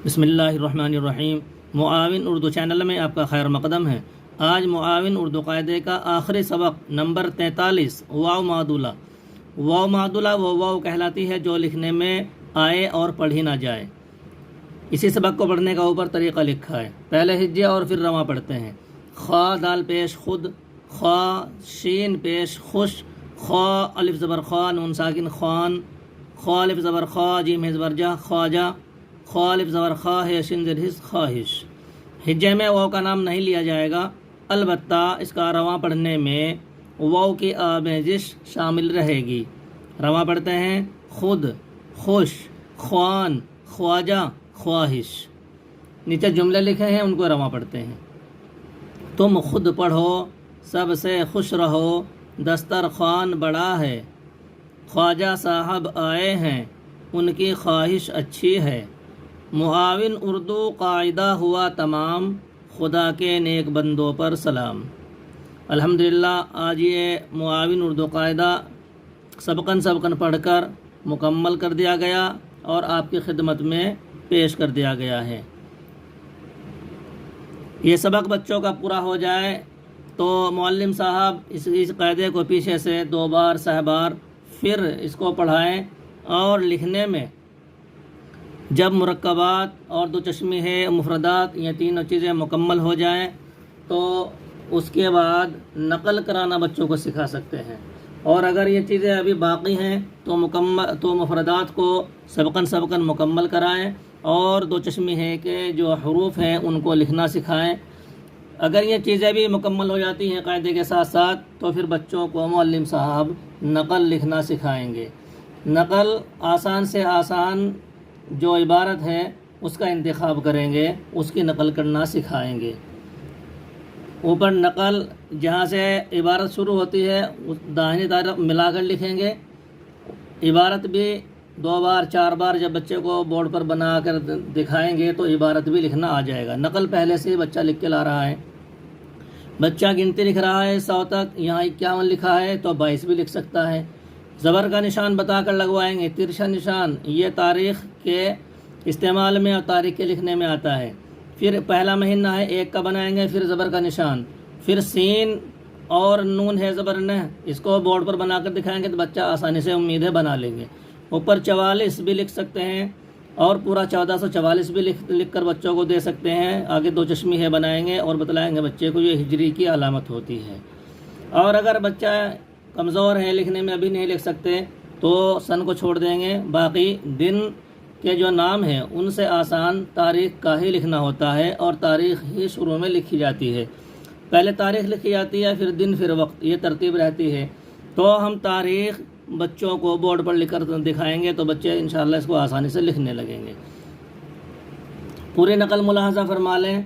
بسم اللہ الرحمن الرحیم۔ معاون اردو چینل میں آپ کا خیر مقدم ہے۔ آج معاون اردو قاعدے کا آخری سبق نمبر 43 واو معدولہ۔ واو معدولہ وہ واو کہلاتی ہے جو لکھنے میں آئے اور پڑھی نہ جائے۔ اسی سبق کو پڑھنے کا اوپر طریقہ لکھا ہے۔ پہلے ہجے اور پھر رواں پڑھتے ہیں۔ خا دال پیش خود، خا شین پیش خوش، خا الف زبر خا نون ساکن خوان، خا الف زبر خا جیم زبر جا خواجہ، خا الف زبر خا ہے شین زیر حس خواہش۔ ہجے میں واو کا نام نہیں لیا جائے گا، البتہ اس کا رواں پڑھنے میں واو کی آمیزش شامل رہے گی۔ رواں پڑھتے ہیں خود، خوش، خوان، خواجہ، خواہش۔ نیچے جملے لکھے ہیں ان کو رواں پڑھتے ہیں۔ تم خود پڑھو، سب سے خوش رہو، دسترخوان بڑا ہے، خواجہ صاحب آئے ہیں، ان کی خواہش اچھی ہے۔ معاون اردو قاعدہ ہوا تمام، خدا کے نیک بندوں پر سلام۔ الحمدللہ آج یہ معاون اردو قاعدہ سبقاً پڑھ کر مکمل کر دیا گیا اور آپ کی خدمت میں پیش کر دیا گیا ہے۔ یہ سبق بچوں کا پورا ہو جائے تو معلم صاحب اس قاعدے کو پیچھے سے 2 بار 6 بار پھر اس کو پڑھائیں، اور لکھنے میں جب مرکبات اور 2 چشمی ہے مفردات یہ تینوں چیزیں مکمل ہو جائیں تو اس کے بعد نقل کرانا بچوں کو سکھا سکتے ہیں، اور اگر یہ چیزیں ابھی باقی ہیں تو مفردات کو سبقاً مکمل کرائیں، اور 2 چشمی ہے کہ جو حروف ہیں ان کو لکھنا سکھائیں۔ اگر یہ چیزیں بھی مکمل ہو جاتی ہیں قاعدے کے ساتھ ساتھ تو پھر بچوں کو معلم صاحب نقل لکھنا سکھائیں گے۔ نقل آسان سے آسان جو عبارت ہے اس کا انتخاب کریں گے، اس کی نقل کرنا سکھائیں گے۔ اوپر نقل جہاں سے عبارت شروع ہوتی ہے اس داہنی طرف ملا کر لکھیں گے۔ عبارت بھی 2 بار 4 بار جب بچے کو بورڈ پر بنا کر دکھائیں گے تو عبارت بھی لکھنا آ جائے گا۔ نقل پہلے سے بچہ لکھ کے لا رہا ہے، بچہ گنتی لکھ رہا ہے 100 تک، یہاں 51 لکھا ہے تو 22 بھی لکھ سکتا ہے۔ زبر کا نشان بتا کر لگوائیں گے، ترچھا نشان یہ تاریخ کے استعمال میں اور تاریخ کے لکھنے میں آتا ہے۔ پھر پہلا مہینہ ہے 1 کا بنائیں گے، پھر زبر کا نشان، پھر سین اور نون ہے زبر نہ، اس کو بورڈ پر بنا کر دکھائیں گے تو بچہ آسانی سے امید ہے بنا لیں گے۔ اوپر 44 بھی لکھ سکتے ہیں، اور پورا 1444 بھی لکھ کر بچوں کو دے سکتے ہیں۔ آگے 2 چشمی ہے بنائیں گے اور بتلائیں گے بچے کو یہ ہجری کی علامت ہوتی ہے۔ اور اگر بچہ کمزور ہے لکھنے میں ابھی نہیں لکھ سکتے تو سن کو چھوڑ دیں گے، باقی دن کے جو نام ہیں ان سے آسان تاریخ کا ہی لکھنا ہوتا ہے، اور تاریخ ہی شروع میں لکھی جاتی ہے۔ پہلے تاریخ لکھی جاتی ہے، پھر دن، پھر وقت، یہ ترتیب رہتی ہے۔ تو ہم تاریخ بچوں کو بورڈ پر لکھ کر دکھائیں گے تو بچے انشاءاللہ اس کو آسانی سے لکھنے لگیں گے۔ پوری نقل ملاحظہ فرما لیں۔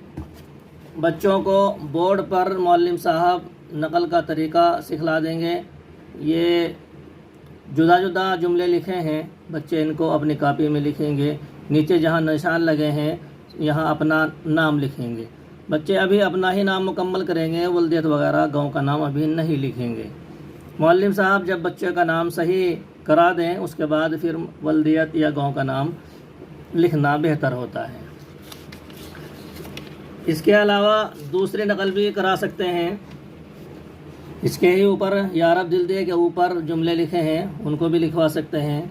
بچوں کو بورڈ پر معلم صاحب نقل کا طریقہ سکھلا دیں گے۔ یہ جدا جملے لکھے ہیں، بچے ان کو اپنی کاپی میں لکھیں گے۔ نیچے جہاں نشان لگے ہیں یہاں اپنا نام لکھیں گے۔ بچے ابھی اپنا ہی نام مکمل کریں گے، ولدیت وغیرہ گاؤں کا نام ابھی نہیں لکھیں گے۔ معلم صاحب جب بچے کا نام صحیح کرا دیں اس کے بعد پھر ولدیت یا گاؤں کا نام لکھنا بہتر ہوتا ہے۔ اس کے علاوہ دوسری نقل بھی کرا سکتے ہیں۔ اس کے ہی اوپر یا رب دل دے کے اوپر جملے لکھے ہیں ان کو بھی لکھوا سکتے ہیں۔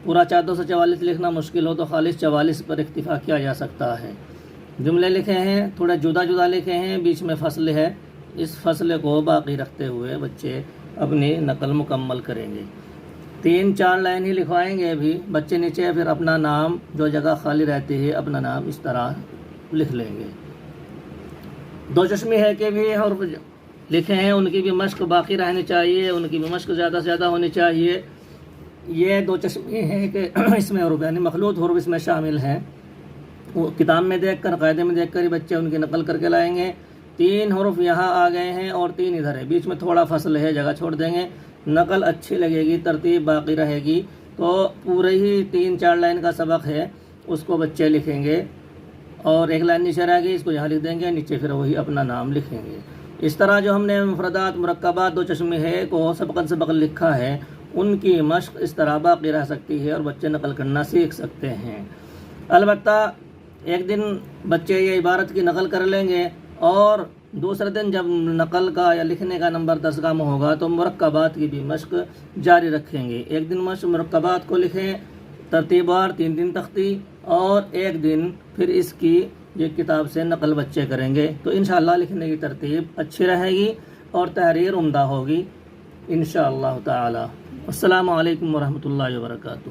پورا 1444 لکھنا مشکل ہو تو خالص 44 پر اکتفا کیا جا سکتا ہے۔ جملے لکھے ہیں، تھوڑے جدا لکھے ہیں، بیچ میں فصل ہے، اس فصل کو باقی رکھتے ہوئے بچے اپنی نقل مکمل کریں گے۔ 3-4 لائن ہی لکھوائیں گے ابھی، بچے نیچے پھر اپنا نام جو جگہ خالی رہتی ہے اپنا نام اس طرح لکھ لیں گے۔ 2 چشمی ہے کہ بھی حرف لکھے ہیں، ان کی بھی مشق باقی رہنی چاہیے، ان کی بھی مشق زیادہ سے زیادہ ہونی چاہیے۔ یہ 2 چشمی ہیں کہ اس میں حروف یعنی مخلوط حروف اس میں شامل ہیں، وہ کتاب میں دیکھ کر قاعدے میں دیکھ کر ہی بچے ان کی نقل کر کے لائیں گے۔ 3 حروف یہاں آ گئے ہیں اور 3 ادھر ہے، بیچ میں تھوڑا فصل ہے، جگہ چھوڑ دیں گے۔ نقل اچھی لگے گی، ترتیب باقی رہے گی، تو پورے ہی 3-4 لائن کا سبق ہے اس کو بچے لکھیں گے، اور 1 لائن نیچے رہ گئی اس کو یہاں لکھ دیں گے، نیچے پھر وہی اپنا نام لکھیں گے۔ اس طرح جو ہم نے مفردات، مرکبات، 2 چشمی ہے کو سبق لکھا ہے ان کی مشق اس طرح باقی رہ سکتی ہے اور بچے نقل کرنا سیکھ سکتے ہیں۔ البتہ ایک دن بچے یہ عبارت کی نقل کر لیں گے اور دوسرے دن جب نقل کا یا لکھنے کا نمبر درسگاہ میں ہوگا تو مرکبات کی بھی مشق جاری رکھیں گے. ایک دن مشق مرکبات کو لکھیں ترتیب وار، 3 دن تختی، اور ایک دن پھر اس کی یہ کتاب سے نقل بچے کریں گے. تو انشاءاللہ لکھنے کی ترتیب اچھی رہے گی اور تحریر عمدہ ہوگی انشاءاللہ تعالی. السلام علیکم ورحمۃ اللہ وبرکاتہ.